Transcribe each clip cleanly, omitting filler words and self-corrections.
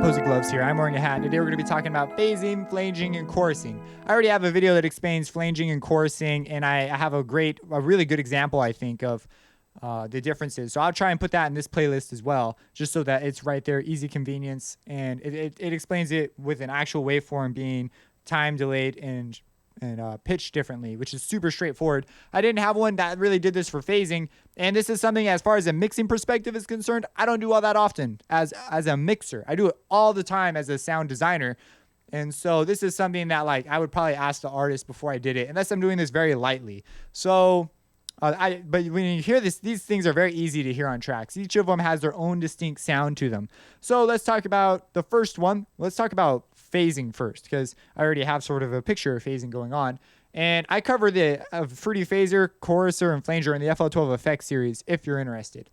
opposing gloves here. I'm wearing a hat, and today we're going to be talking about phasing, flanging, and chorusing. I already have a video that explains flanging and chorusing, and I have a really good example, I think, of the differences. So I'll try and put that in this playlist as well, just so that it's right there, easy convenience, and it explains it with an actual waveform being time delayed and pitched differently, which is super straightforward. I didn't have one that really did this for phasing, and this is something, as far as a mixing perspective is concerned, I don't do all that often as a mixer. I do it all the time as a sound designer. And so this is something that, like, I would probably ask the artist before I did it, unless I'm doing this very lightly. So but when you hear this, these things are very easy to hear on tracks. Each of them has their own distinct sound to them. So let's talk about the first one. Let's talk about phasing first, because I already have sort of a picture of phasing going on. And I cover the Fruity Phaser, Choruser, and Flanger in the FL12 Effects series if you're interested.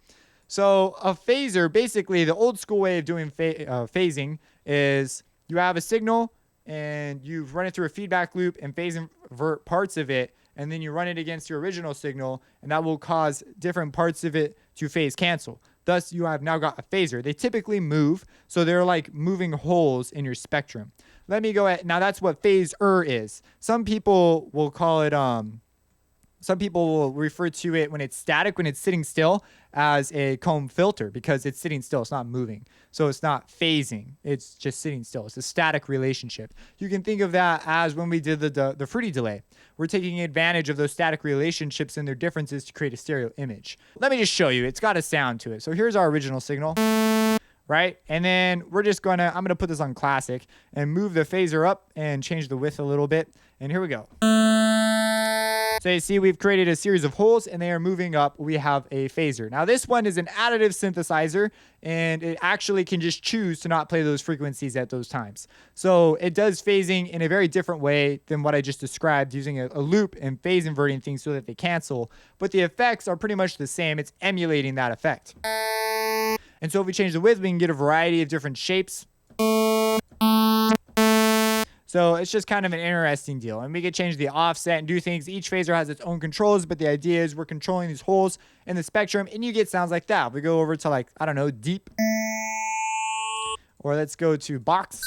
So a phaser, basically the old school way of doing phasing is you have a signal and you run it through a feedback loop and phase invert parts of it, and then you run it against your original signal, and that will cause different parts of it to phase cancel. Thus, you have now got a phaser. They typically move, so they're like moving holes in your spectrum. Let me go ahead. Now, that's what phaser is. Some people will call it, some people will refer to it when it's static, when it's sitting still, as a comb filter, because it's sitting still. It's not moving. So it's not phasing. It's just sitting still. It's a static relationship. You can think of that as when we did the Fruity delay. We're taking advantage of those static relationships and their differences to create a stereo image. Let me just show you. It's got a sound to it. So here's our original signal, right? And then we're just I'm going to put this on classic and move the phaser up and change the width a little bit. And here we go. So you see, we've created a series of holes and they are moving up. We have a phaser. Now this one is an additive synthesizer, and it actually can just choose to not play those frequencies at those times. So it does phasing in a very different way than what I just described, using a loop and phase inverting things so that they cancel. But the effects are pretty much the same. It's emulating that effect. And so if we change the width, we can get a variety of different shapes. So it's just kind of an interesting deal. And we can change the offset and do things. Each phaser has its own controls, but the idea is we're controlling these holes in the spectrum, and you get sounds like that. If we go over to, like, I don't know, deep. Or let's go to box.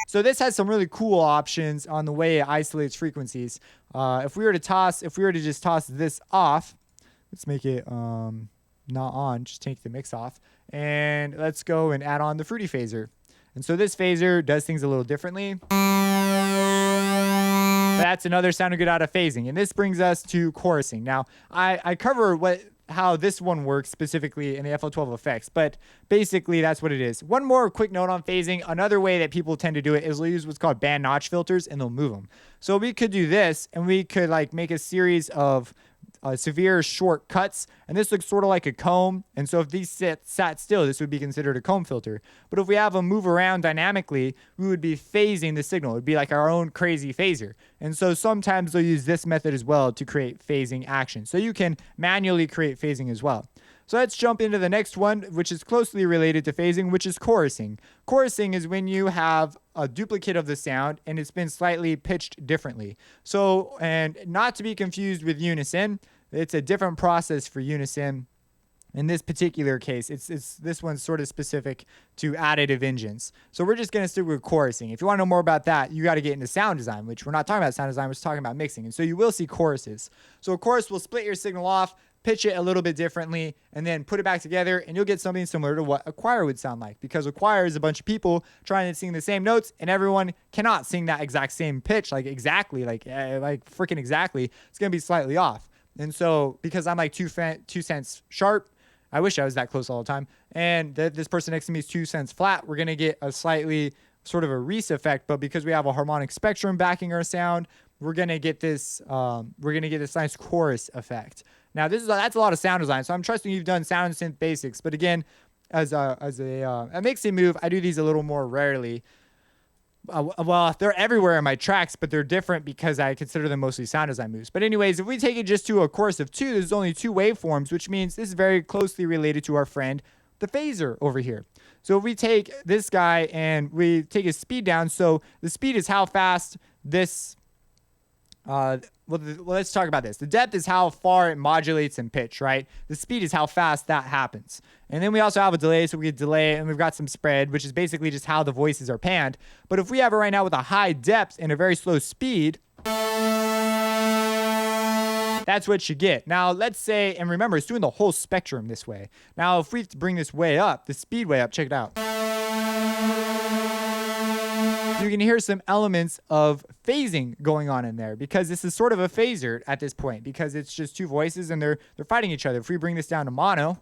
So this has some really cool options on the way it isolates frequencies. If we were to just toss this off, let's make it not on, just take the mix off. And let's go and add on the Fruity Phaser. And so this phaser does things a little differently. That's another sounding good out of phasing. And this brings us to chorusing. Now, I cover how this one works specifically in the FL12 effects, but basically that's what it is. One more quick note on phasing. Another way that people tend to do it is they'll use what's called band notch filters, and they'll move them. So we could do this, and we could like make a series of severe short cuts, and this looks sort of like a comb. And so if these sat still, this would be considered a comb filter. But if we have them move around dynamically, we would be phasing the signal. It would be like our own crazy phaser. And so sometimes they'll use this method as well to create phasing action. So you can manually create phasing as well. So let's jump into the next one, which is closely related to phasing, which is chorusing. Chorusing is when you have a duplicate of the sound and it's been slightly pitched differently. So, and not to be confused with unison, it's a different process for unison. In this particular case, this one's sort of specific to additive engines. So we're just going to stick with chorusing. If you want to know more about that, you got to get into sound design, which we're not talking about sound design, we're just talking about mixing. And so you will see choruses. So a chorus will split your signal off, pitch it a little bit differently, and then put it back together, and you'll get something similar to what a choir would sound like, because a choir is a bunch of people trying to sing the same notes, and everyone cannot sing that exact same pitch, like exactly, like freaking exactly. It's going to be slightly off. And so because I'm like 2 cents sharp, I wish I was that close all the time, and this person next to me is 2 cents flat, we're going to get a slightly sort of a Reese effect. But because we have a harmonic spectrum backing our sound, we're going to get this nice chorus effect. Now, that's a lot of sound design, so I'm trusting you've done sound and synth basics. But again, as a mixing move, I do these a little more rarely. Well, they're everywhere in my tracks, but they're different because I consider them mostly sound design moves. But anyways, if we take it just to a chorus of 2, there's only 2 waveforms, which means this is very closely related to our friend, the phaser over here. So if we take this guy and we take his speed down, so the speed is how fast this Let's talk about this. The depth is how far it modulates in pitch, right? The speed is how fast that happens. And then we also have a delay, so we get delay, and we've got some spread, which is basically just how the voices are panned. But if we have it right now with a high depth and a very slow speed, that's what you get. Now, let's say, and remember, it's doing the whole spectrum this way. Now, if we bring this way up, the speed way up, check it out. You can hear some elements of phasing going on in there because this is sort of a phaser at this point because it's just two voices and they're fighting each other. If we bring this down to mono,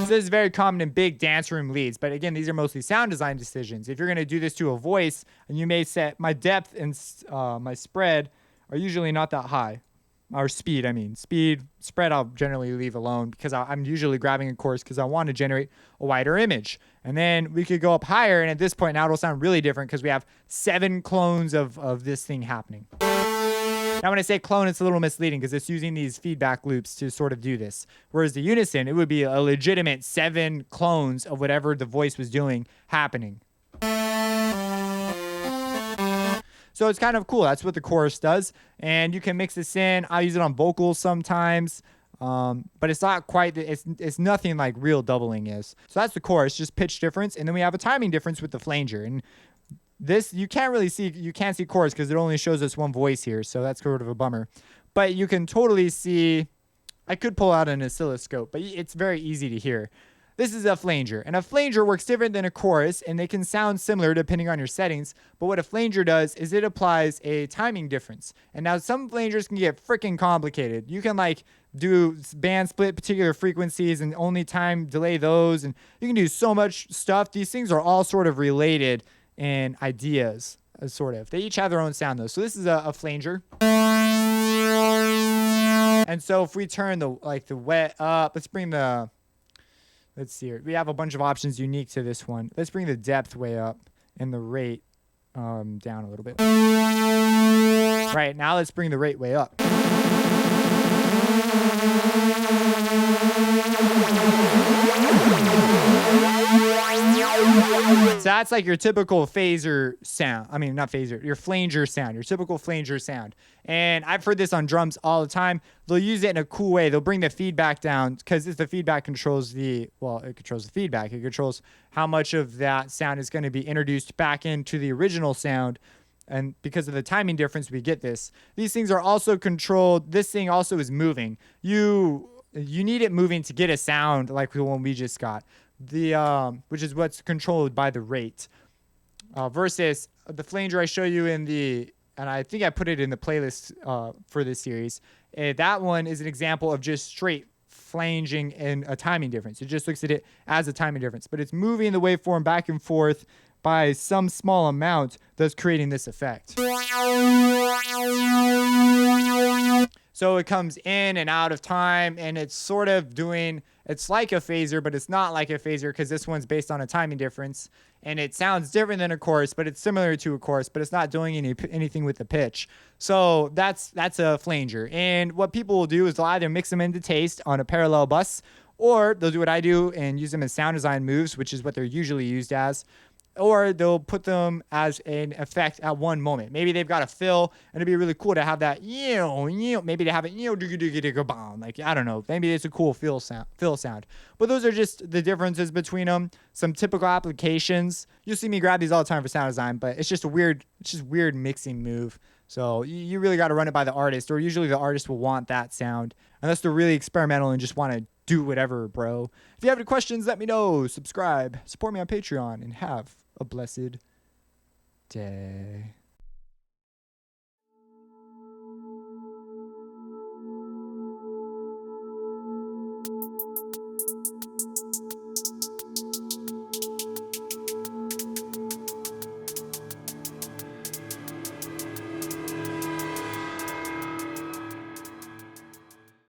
this is very common in big dance room leads, but again, these are mostly sound design decisions. If you're going to do this to a voice, and you may set my depth and my spread are usually not that high. Or speed, I mean. Speed, spread I'll generally leave alone because I'm usually grabbing a chorus because I want to generate a wider image. And then we could go up higher, and at this point now it'll sound really different because we have 7 clones of this thing happening. Now when I say clone, it's a little misleading because it's using these feedback loops to sort of do this. Whereas the unison, it would be a legitimate 7 clones of whatever the voice was doing happening. So it's kind of cool. That's what the chorus does. And you can mix this in. I use it on vocals sometimes. But it's not quite, it's nothing like real doubling is. So that's the chorus, just pitch difference. And then we have a timing difference with the flanger. And this, you can't see chorus because it only shows us one voice here. So that's sort of a bummer. But you can totally see, I could pull out an oscilloscope, but it's very easy to hear. This is a flanger, and a flanger works different than a chorus, and they can sound similar depending on your settings, but what a flanger does is it applies a timing difference. And now some flangers can get freaking complicated. You can like do band split particular frequencies and only time delay those, and you can do so much stuff. These things are all sort of related in ideas, sort of. They each have their own sound though. So this is a flanger. And so if we turn the wet up, let's see here. We have a bunch of options unique to this one. Let's bring the depth way up and the rate down a little bit. Right, now let's bring the rate way up. So that's like your typical phaser sound. I mean, not phaser, your flanger sound, your typical flanger sound. And I've heard this on drums all the time. They'll use it in a cool way. They'll bring the feedback down because the feedback controls it controls the feedback. It controls how much of that sound is going to be introduced back into the original sound. And because of the timing difference, we get this. These things are also controlled. This thing also is moving. You need it moving to get a sound like the one we just got. Which is what's controlled by the rate. Versus the flanger I show you and I think I put it in the playlist for this series. That one is an example of just straight flanging and a timing difference. It just looks at it as a timing difference, but it's moving the waveform back and forth by some small amount that's creating this effect. So it comes in and out of time, and it's sort of it's like a phaser, but it's not like a phaser because this one's based on a timing difference, and it sounds different than a chorus, but it's similar to a chorus, but it's not doing anything with the pitch. So that's a flanger. And what people will do is they'll either mix them into taste on a parallel bus, or they'll do what I do and use them as sound design moves, which is what they're usually used as. Or they'll put them as an effect at one moment. Maybe they've got a fill, and it'd be really cool to have that, maybe to have it, like, I don't know. Maybe it's a cool fill sound. But those are just the differences between them. Some typical applications. You'll see me grab these all the time for sound design, but it's just weird mixing move. So you really got to run it by the artist, or usually the artist will want that sound, unless they're really experimental and just want to do whatever, bro. If you have any questions, let me know. Subscribe, support me on Patreon, and have a blessed day.